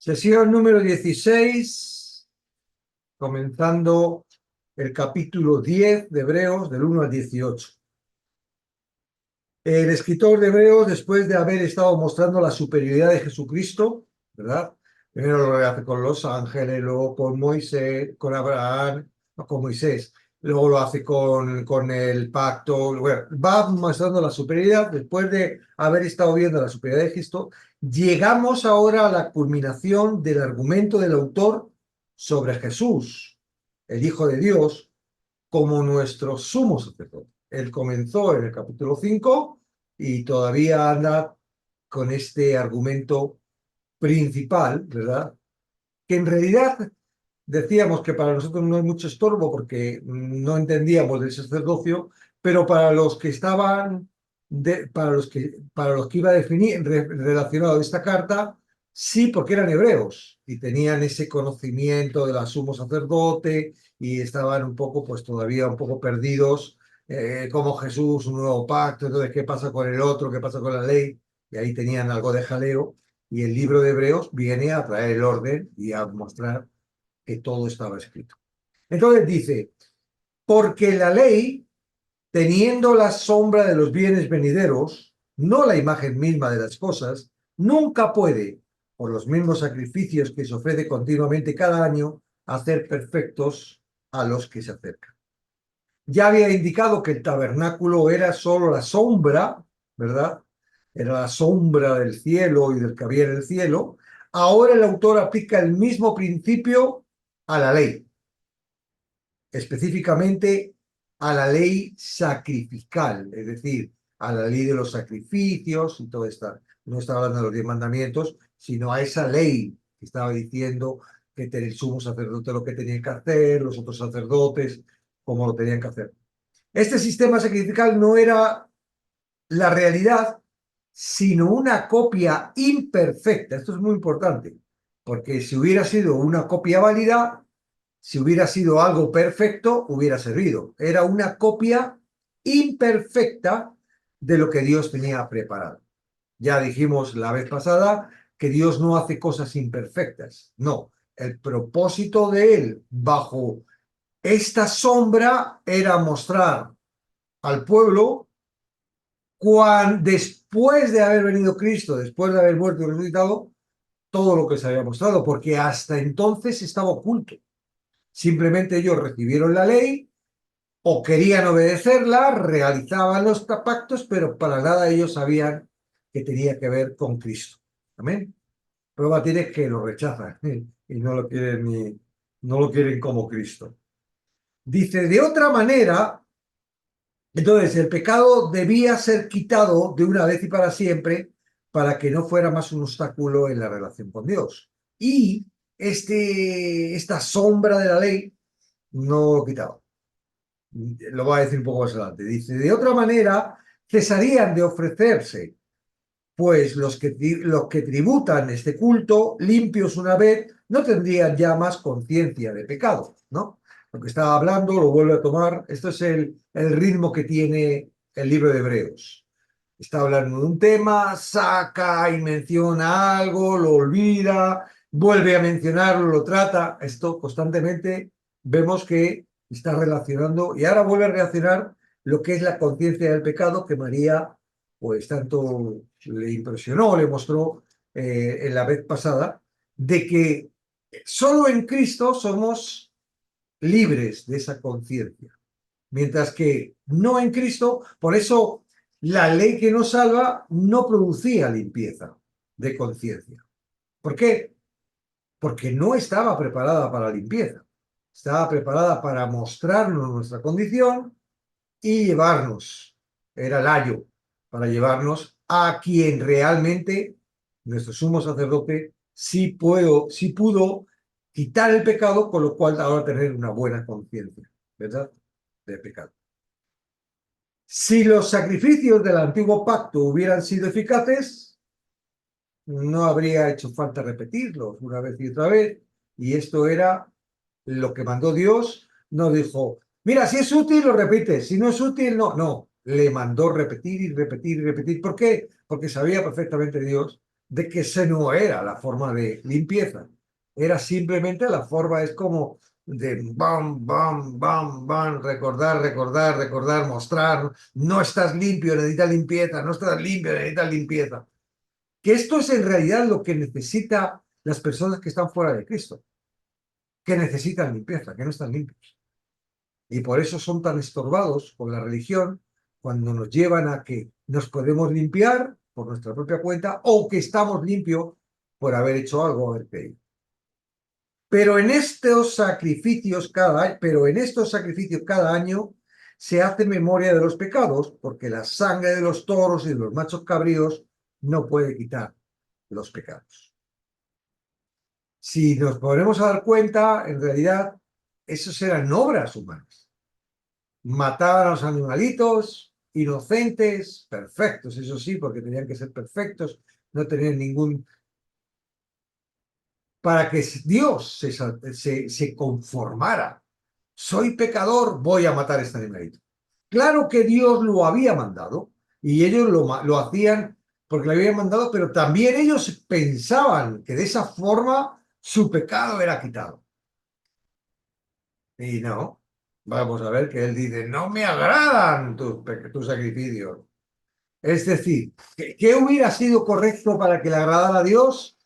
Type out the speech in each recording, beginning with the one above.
Sesión número 16, comenzando el capítulo 10 de Hebreos, del 1 al 18. El escritor de Hebreos, después de haber estado mostrando la superioridad de Jesucristo, ¿verdad? Primero lo hace con los ángeles, luego con Moisés, con Abraham, no con Moisés, luego lo hace con el pacto, bueno, va mostrando la superioridad. Después de haber estado viendo la superioridad de Cristo, llegamos ahora a la culminación del argumento del autor sobre Jesús, el Hijo de Dios, como nuestro sumo sacerdote. Él comenzó en el capítulo 5 y todavía anda con este argumento principal, ¿verdad? Que en realidad decíamos que para nosotros no hay mucho estorbo porque no entendíamos del sacerdocio, pero para los que estaban, para los que iba a definir relacionado a esta carta, sí, porque eran hebreos y tenían ese conocimiento del sumo sacerdote y estaban un poco, pues todavía un poco perdidos, como Jesús, un nuevo pacto, entonces qué pasa con el otro, qué pasa con la ley, y ahí tenían algo de jaleo, y el libro de Hebreos viene a traer el orden y a mostrar que todo estaba escrito. Entonces dice, porque la ley, teniendo la sombra de los bienes venideros, no la imagen misma de las cosas, nunca puede, por los mismos sacrificios que se ofrece continuamente cada año, hacer perfectos a los que se acercan. Ya había indicado que el tabernáculo era solo la sombra, ¿verdad? Era la sombra del cielo y del que había en el cielo. Ahora el autor aplica el mismo principio a la ley, específicamente a la ley sacrificial, es decir, a la ley de los sacrificios y todo esto. No estaba hablando de los 10 mandamientos, sino a esa ley que estaba diciendo que el sumo sacerdote lo que tenía que hacer, los otros sacerdotes, cómo lo tenían que hacer. Este sistema sacrificial no era la realidad, sino una copia imperfecta. Esto es muy importante, porque si hubiera sido una copia válida, si hubiera sido algo perfecto, hubiera servido. Era una copia imperfecta de lo que Dios tenía preparado. Ya dijimos la vez pasada que Dios no hace cosas imperfectas. No, el propósito de Él bajo esta sombra era mostrar al pueblo después de haber venido Cristo, después de haber muerto y resucitado, todo lo que se había mostrado, porque hasta entonces estaba oculto. Simplemente ellos recibieron la ley o querían obedecerla, realizaban los pactos, pero para nada ellos sabían que tenía que ver con Cristo. Amén. Prueba tiene que lo rechazan y no lo quieren como Cristo. Dice, de otra manera, entonces el pecado debía ser quitado de una vez y para siempre para que no fuera más un obstáculo en la relación con Dios. Y esta sombra de la ley no lo quitaba. Lo va a decir un poco más adelante. Dice, de otra manera, cesarían de ofrecerse, pues los que tributan este culto, limpios una vez, no tendrían ya más conciencia de pecado, ¿no? Lo que estaba hablando lo vuelve a tomar. Esto es el ritmo que tiene el libro de Hebreos. Está hablando de un tema, saca y menciona algo, lo olvida, vuelve a mencionarlo, lo trata. Esto constantemente vemos que está relacionando y ahora vuelve a relacionar lo que es la conciencia del pecado que María, pues tanto le impresionó, le mostró en la vez pasada, de que solo en Cristo somos libres de esa conciencia, mientras que no en Cristo. Por eso la ley que nos salva no producía limpieza de conciencia. ¿Por qué? Porque no estaba preparada para la limpieza. Estaba preparada para mostrarnos nuestra condición y llevarnos, era el ayo, para llevarnos a quien realmente, nuestro sumo sacerdote, sí pudo quitar el pecado, con lo cual ahora tener una buena conciencia, ¿verdad? Del pecado. Si los sacrificios del antiguo pacto hubieran sido eficaces, no habría hecho falta repetirlos una vez y otra vez, y esto era lo que mandó Dios. No dijo, mira, si es útil lo repites, si no es útil no, le mandó repetir y repetir y repetir. ¿Por qué? Porque sabía perfectamente Dios de que esa no era la forma de limpieza. Era simplemente la forma, es como de bam, bam, bam, bam, recordar, recordar, recordar, mostrar, no estás limpio, necesitas limpieza, no estás limpio, necesitas limpieza. Que esto es en realidad lo que necesitan las personas que están fuera de Cristo, que necesitan limpieza, que no están limpios. Y por eso son tan estorbados con la religión cuando nos llevan a que nos podemos limpiar por nuestra propia cuenta o que estamos limpios por haber hecho algo, haber creído. Pero en estos sacrificios cada año se hace memoria de los pecados, porque la sangre de los toros y de los machos cabríos no puede quitar los pecados. Si nos podemos dar cuenta, en realidad, esos eran obras humanas. Mataban a los animalitos, inocentes, perfectos, eso sí, porque tenían que ser perfectos, no tenían ningún... Para que Dios se conformara. Soy pecador, voy a matar a este animalito. Claro que Dios lo había mandado y ellos lo hacían porque lo habían mandado, pero también ellos pensaban que de esa forma su pecado era quitado. Y no, vamos a ver que él dice, no me agradan tus sacrificios. Es decir, ¿qué hubiera sido correcto para que le agradara a Dios?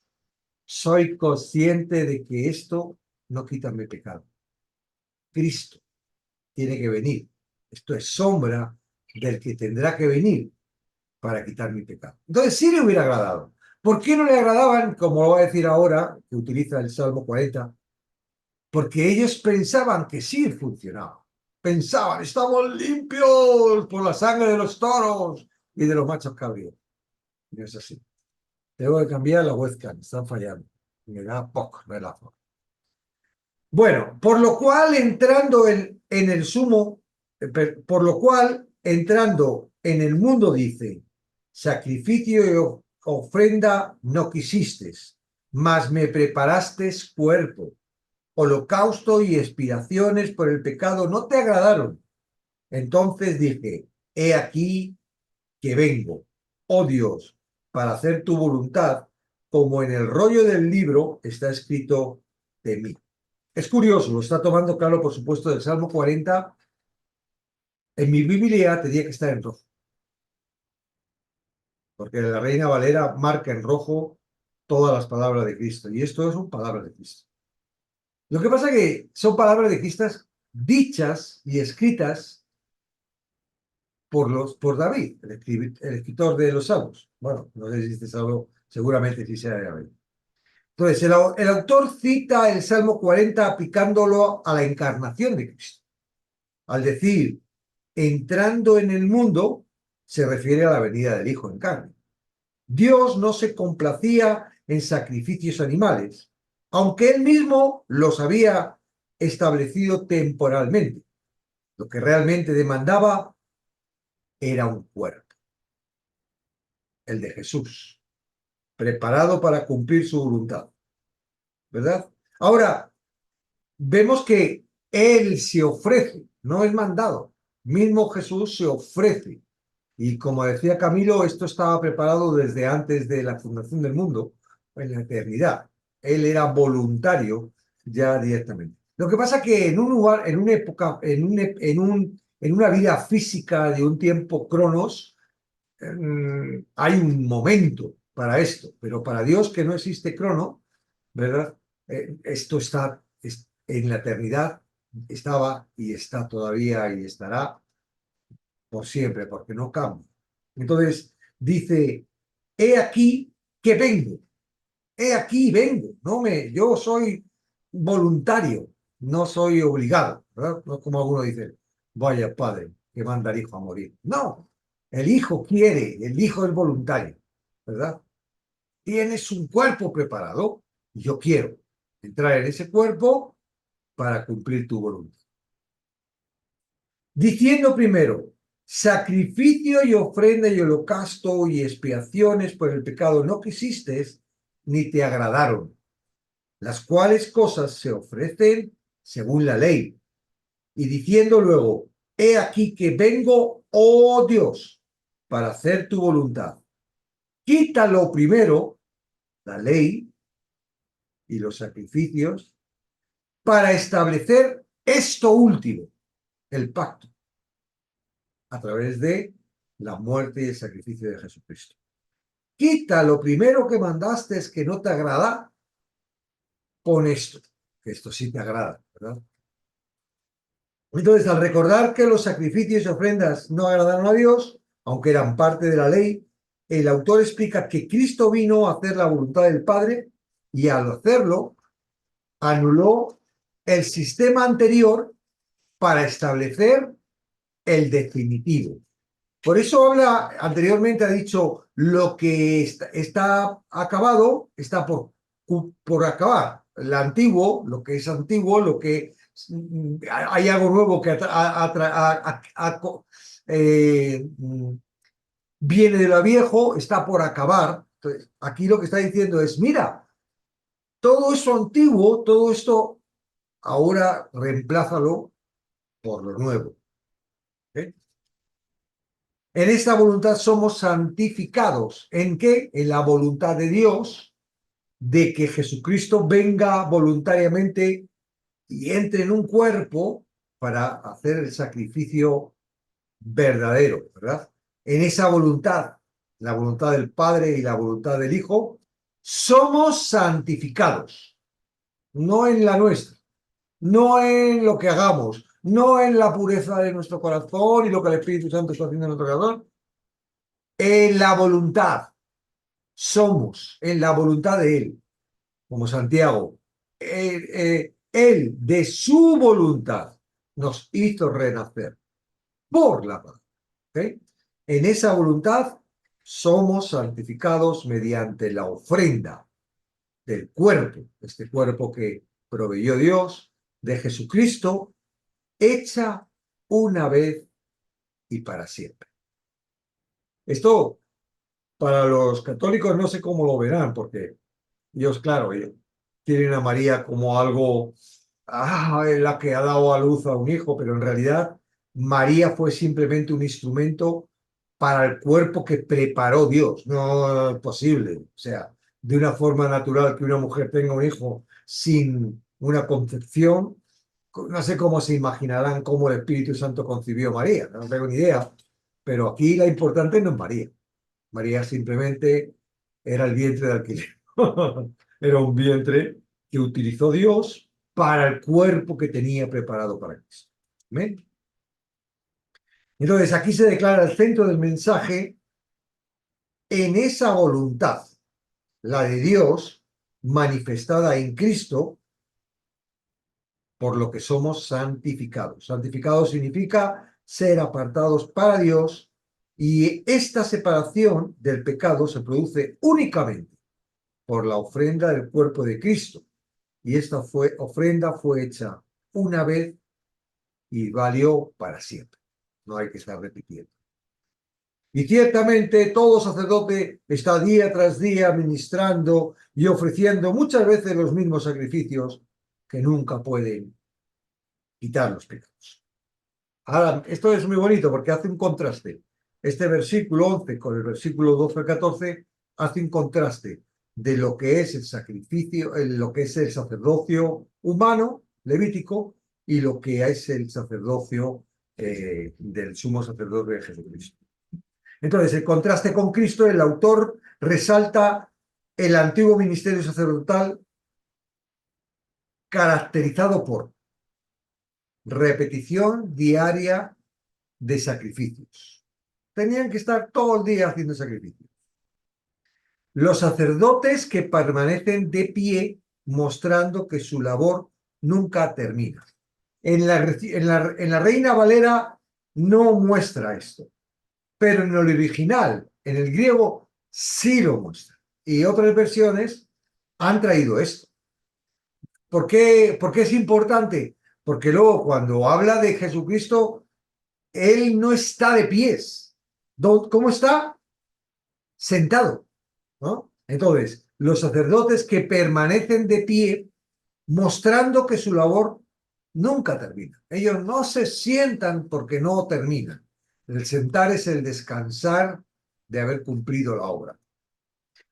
Soy consciente de que esto no quita mi pecado. Cristo tiene que venir. Esto es sombra del que tendrá que venir para quitar mi pecado. Entonces sí le hubiera agradado. ¿Por qué no le agradaban, como lo voy a decir ahora, que utiliza el Salmo 40? Porque ellos pensaban que sí funcionaba. Pensaban, estamos limpios por la sangre de los toros y de los machos cabríos. Y no es así. Tengo que cambiar la webcam, están fallando. Me da poco relajo. Bueno, por lo cual entrando en el sumo, por lo cual entrando en el mundo dice, sacrificio y ofrenda no quisiste, mas me preparaste cuerpo, holocausto y expiaciones por el pecado no te agradaron. Entonces dije, he aquí que vengo, oh Dios, para hacer tu voluntad, como en el rollo del libro está escrito de mí. Es curioso, lo está tomando claro, por supuesto, del Salmo 40. En mi Biblia tenía que estar en rojo, porque la Reina Valera marca en rojo todas las palabras de Cristo, y esto son palabras de Cristo. Lo que pasa es que son palabras de Cristo dichas y escritas por David, el escritor de los Salmos. Bueno, no sé si este Salmo, seguramente sí sea de David. Entonces, el autor cita el Salmo 40 aplicándolo a la encarnación de Cristo. Al decir, entrando en el mundo, se refiere a la venida del Hijo en carne. Dios no se complacía en sacrificios animales, aunque él mismo los había establecido temporalmente. Lo que realmente demandaba era un cuerpo, el de Jesús, preparado para cumplir su voluntad. ¿Verdad? Ahora, vemos que él se ofrece, no es mandado. Mismo Jesús se ofrece. Y como decía Camilo, esto estaba preparado desde antes de la fundación del mundo, en la eternidad. Él era voluntario ya directamente. Lo que pasa que en un lugar, en una época, en una vida física de un tiempo cronos, hay un momento para esto, pero para Dios que no existe crono, ¿verdad? Esto está en la eternidad, estaba y está todavía y estará por siempre, porque no cambia. Entonces dice, he aquí que vengo, he aquí vengo, yo soy voluntario, no soy obligado, ¿verdad? No como algunos dicen, vaya padre que manda al hijo a morir. No, el hijo quiere, el hijo es voluntario, ¿verdad? Tienes un cuerpo preparado y yo quiero entrar en ese cuerpo para cumplir tu voluntad. Diciendo primero, sacrificio y ofrenda y holocausto y expiaciones por el pecado no quisiste ni te agradaron, las cuales cosas se ofrecen según la ley. Y diciendo luego, he aquí que vengo, oh Dios, para hacer tu voluntad. Quítalo primero la ley y los sacrificios para establecer esto último, el pacto, a través de la muerte y el sacrificio de Jesucristo. Quita lo primero que mandaste es que no te agrada, pon esto, que esto sí te agrada, ¿verdad? Entonces, al recordar que los sacrificios y ofrendas no agradaron a Dios, aunque eran parte de la ley, el autor explica que Cristo vino a hacer la voluntad del Padre y al hacerlo, anuló el sistema anterior para establecer el definitivo. Por eso anteriormente ha dicho, lo que está acabado está por acabar. El antiguo, lo que es antiguo, lo que hay algo nuevo que viene de lo viejo, está por acabar. Entonces, aquí lo que está diciendo es, mira, todo eso antiguo, todo esto, ahora reemplázalo por lo nuevo. ¿Eh? En esta voluntad somos santificados. ¿En qué? En la voluntad de Dios, de que Jesucristo venga voluntariamente y entre en un cuerpo para hacer el sacrificio verdadero, ¿verdad? En esa voluntad, la voluntad del Padre y la voluntad del Hijo, somos santificados, no en la nuestra, no en lo que hagamos, no en la pureza de nuestro corazón y lo que el Espíritu Santo está haciendo en nuestro corazón, en la voluntad. Somos en la voluntad de Él, como Santiago. Él, de su voluntad, nos hizo renacer por la paz. ¿Okay? En esa voluntad somos santificados mediante la ofrenda del cuerpo, este cuerpo que proveyó Dios, de Jesucristo, hecha una vez y para siempre. Esto, para los católicos, no sé cómo lo verán, porque ellos, claro, ellos tienen a María como algo, la que ha dado a luz a un hijo, pero en realidad María fue simplemente un instrumento para el cuerpo que preparó Dios. No es posible, o sea, de una forma natural que una mujer tenga un hijo sin una concepción. No sé cómo se imaginarán cómo el Espíritu Santo concibió a María, no tengo ni idea, pero aquí la importante no es María. María simplemente era el vientre de alquiler. Era un vientre que utilizó Dios para el cuerpo que tenía preparado para Cristo. ¿Amén? Entonces, aquí se declara el centro del mensaje en esa voluntad, la de Dios, manifestada en Cristo, por lo que somos santificados. Santificados significa ser apartados para Dios, y esta separación del pecado se produce únicamente por la ofrenda del cuerpo de Cristo. Y esta ofrenda fue hecha una vez y valió para siempre. No hay que estar repitiendo. Y ciertamente todo sacerdote está día tras día ministrando y ofreciendo muchas veces los mismos sacrificios que nunca pueden quitar los pecados. Ahora, esto es muy bonito porque hace un contraste. Este versículo 11 con el versículo 12 al 14 hace un contraste de lo que es el sacrificio, lo que es el sacerdocio humano, levítico, y lo que es el sacerdocio del sumo sacerdote de Jesucristo. Entonces, el contraste con Cristo, el autor resalta el antiguo ministerio sacerdotal caracterizado por repetición diaria de sacrificios. Tenían que estar todo el día haciendo sacrificios. Los sacerdotes que permanecen de pie mostrando que su labor nunca termina. En la Reina Valera no muestra esto, pero en el original, en el griego, sí lo muestra. Y otras versiones han traído esto. ¿Por qué es importante? Porque luego cuando habla de Jesucristo, Él no está de pies. ¿Cómo está? Sentado, ¿no? Entonces, los sacerdotes que permanecen de pie, mostrando que su labor nunca termina. Ellos no se sientan porque no terminan. El sentar es el descansar de haber cumplido la obra.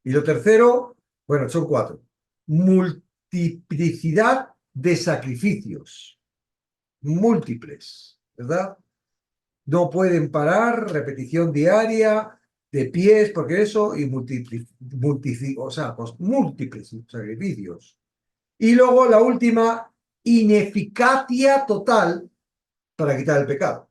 Y lo tercero, Bueno, son 4. Multiplicidad de sacrificios. Múltiples, ¿verdad? No pueden parar, repetición diaria, de pies, porque eso, y o sea, pues, múltiples sacrificios. Y luego la última, ineficacia total para quitar el pecado.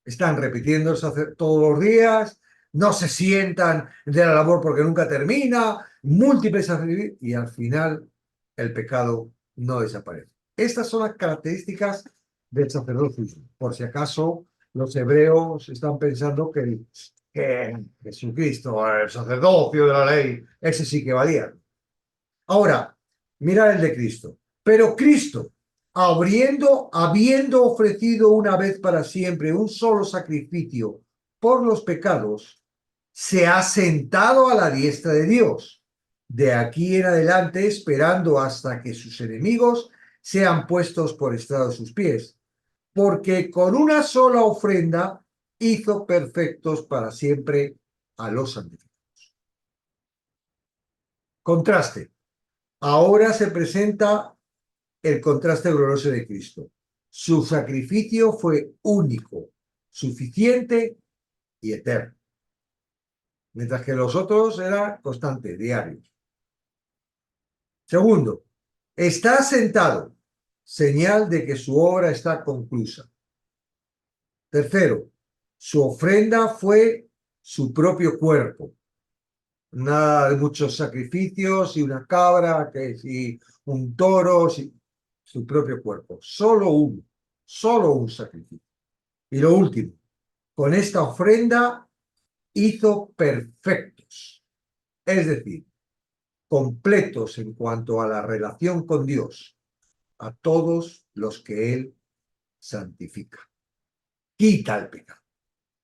Están repitiendo todos los días, no se sientan de la labor porque nunca termina, múltiples sacrificios, y al final el pecado no desaparece. Estas son las características del sacerdocio. Por si acaso los hebreos están pensando que Jesucristo, el sacerdocio de la ley, ese sí que valía. Ahora, mira el de Cristo. Pero Cristo, habiendo ofrecido una vez para siempre un solo sacrificio por los pecados, se ha sentado a la diestra de Dios. De aquí en adelante, esperando hasta que sus enemigos sean puestos por estrado de sus pies. Porque con una sola ofrenda hizo perfectos para siempre a los santificados. Contraste. Ahora se presenta el contraste glorioso de Cristo. Su sacrificio fue único, suficiente y eterno. Mientras que los otros eran constantes, diarios. Segundo, está sentado, señal de que su obra está conclusa. Tercero, su ofrenda fue su propio cuerpo. Nada de muchos sacrificios y una cabra, que si un toro, si su propio cuerpo. Solo un sacrificio. Y lo último, con esta ofrenda hizo perfectos, es decir, completos en cuanto a la relación con Dios, a todos los que Él santifica. Quita el pecado,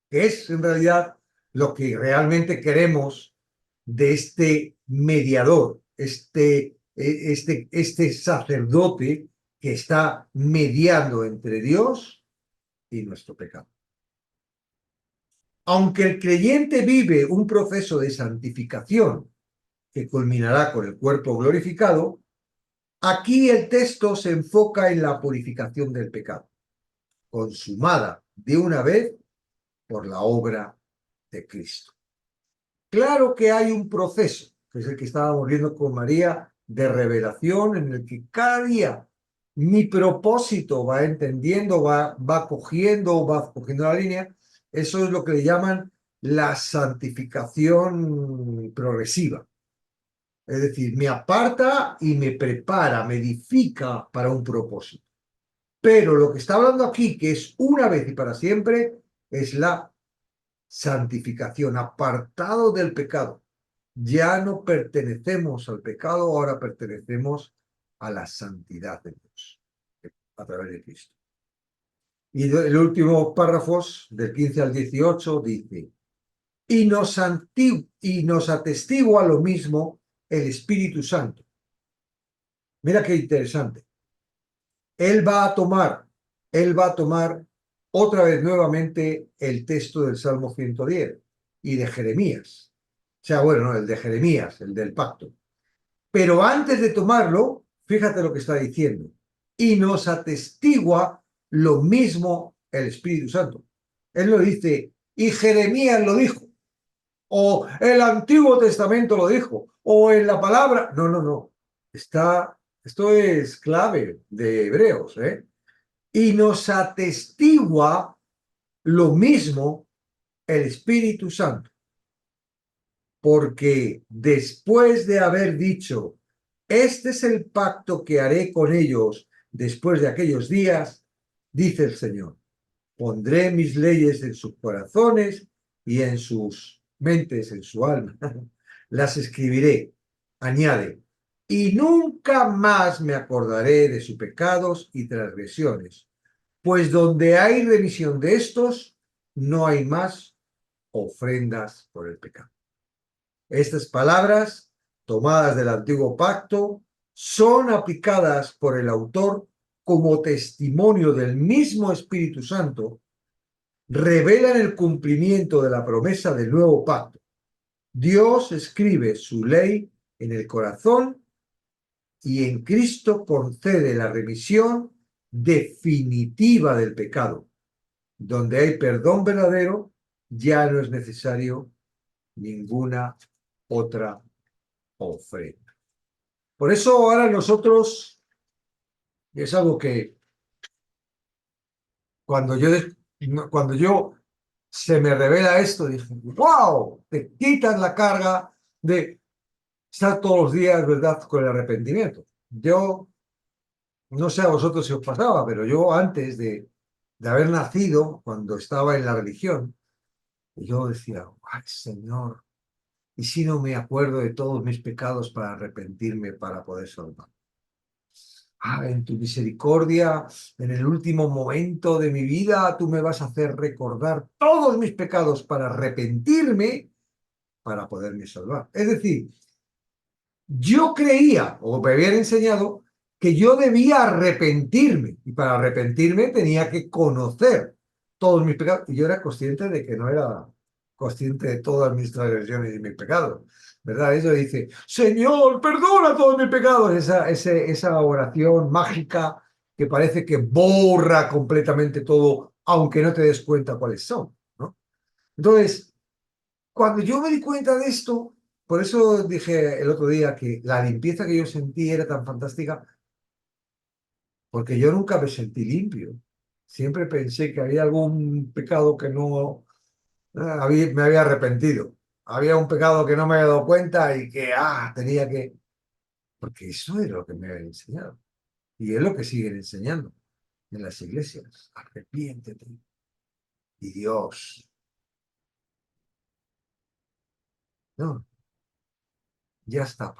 que es en realidad lo que realmente queremos de este mediador, este sacerdote que está mediando entre Dios y nuestro pecado. Aunque el creyente vive un proceso de santificación que culminará con el cuerpo glorificado, aquí el texto se enfoca en la purificación del pecado, consumada de una vez por la obra de Cristo. Claro que hay un proceso, que es el que estábamos viendo con María, de revelación, en el que cada día mi propósito va entendiendo, va cogiendo la línea. Eso es lo que le llaman la santificación progresiva. Es decir, me aparta y me prepara, me edifica para un propósito. Pero lo que está hablando aquí, que es una vez y para siempre, es la santificación, apartado del pecado. Ya no pertenecemos al pecado, ahora pertenecemos a la santidad de Dios, a través de Cristo. Y el último párrafo, del 15 al 18, dice, y nos atestigua lo mismo el Espíritu Santo. Mira qué interesante. Él va a tomar otra vez nuevamente el texto del Salmo 110 y de Jeremías. O sea, bueno, no, el de Jeremías, el del pacto. Pero antes de tomarlo, fíjate lo que está diciendo. Y nos atestigua lo mismo el Espíritu Santo. Él lo dice, y Jeremías lo dijo, o el Antiguo Testamento lo dijo, o en la palabra. No, no, no. Esto es clave de Hebreos, ¿eh? Y nos atestigua lo mismo el Espíritu Santo. Porque después de haber dicho, este es el pacto que haré con ellos después de aquellos días, dice el Señor, pondré mis leyes en sus corazones y en sus mentes, en su alma. Las escribiré, añade, y nunca más me acordaré de sus pecados y transgresiones, pues donde hay remisión de estos, no hay más ofrendas por el pecado. Estas palabras, tomadas del antiguo pacto, son aplicadas por el autor como testimonio del mismo Espíritu Santo, revelan el cumplimiento de la promesa del nuevo pacto. Dios escribe su ley en el corazón y en Cristo concede la remisión definitiva del pecado. Donde hay perdón verdadero, ya no es necesario ninguna otra ofrenda. Por eso ahora nosotros, es algo que cuando yo se me revela esto, dije, wow, te quitas la carga de estar todos los días, ¿verdad?, con el arrepentimiento. Yo, no sé a vosotros si os pasaba, pero yo antes de haber nacido, cuando estaba en la religión, yo decía, ay, Señor, ¿y si no me acuerdo de todos mis pecados para arrepentirme, para poder salvar? En tu misericordia, en el último momento de mi vida, tú me vas a hacer recordar todos mis pecados para arrepentirme, para poderme salvar. Es decir, yo creía, o me habían enseñado, que yo debía arrepentirme, y para arrepentirme tenía que conocer todos mis pecados, y yo era consciente de que no era consciente de todas mis transgresiones y mis pecados, ¿verdad? Eso dice, Señor, perdona todos mis pecados, esa oración mágica que parece que borra completamente todo, aunque no te des cuenta cuáles son, ¿no? Entonces, cuando yo me di cuenta de esto, por eso dije el otro día que la limpieza que yo sentí era tan fantástica, porque yo nunca me sentí limpio. Siempre pensé que había algún pecado que no me había arrepentido. Había un pecado que no me había dado cuenta y que tenía que... Porque eso es lo que me habían enseñado. Y es lo que siguen enseñando en las iglesias. Arrepiéntete. Y Dios, no, ya está.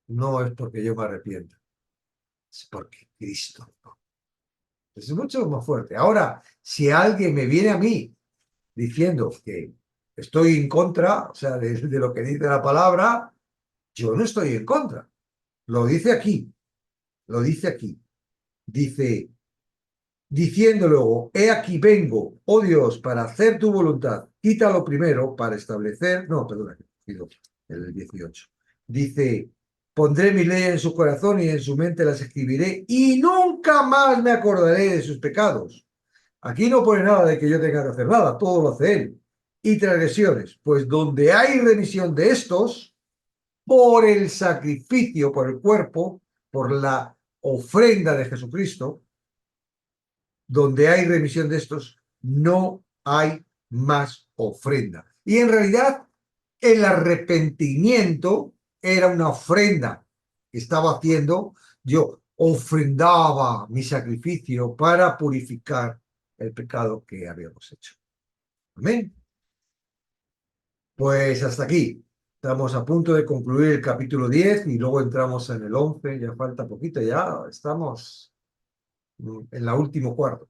No es porque yo me arrepienta, es porque Cristo. Es mucho más fuerte. Ahora, si alguien me viene a mí diciendo que estoy en contra, o sea, de lo que dice la palabra, yo no estoy en contra. Lo dice aquí, lo dice aquí. Dice, diciendo luego, he aquí vengo, oh Dios, para hacer tu voluntad. Quítalo primero para establecer, no, perdona, el 18. Dice, pondré mi ley en su corazón y en su mente las escribiré y nunca más me acordaré de sus pecados. Aquí no pone nada de que yo tenga que hacer nada, todo lo hace él. Y transgresiones, pues donde hay remisión de estos, por el sacrificio, por el cuerpo, por la ofrenda de Jesucristo, donde hay remisión de estos, no hay más ofrenda. Y en realidad, el arrepentimiento era una ofrenda que estaba haciendo. Yo ofrendaba mi sacrificio para purificar el pecado que habíamos hecho. Amén. Pues hasta aquí. Estamos a punto de concluir el capítulo 10 y luego entramos en el 11. Ya falta poquito, ya estamos en la última cuarto.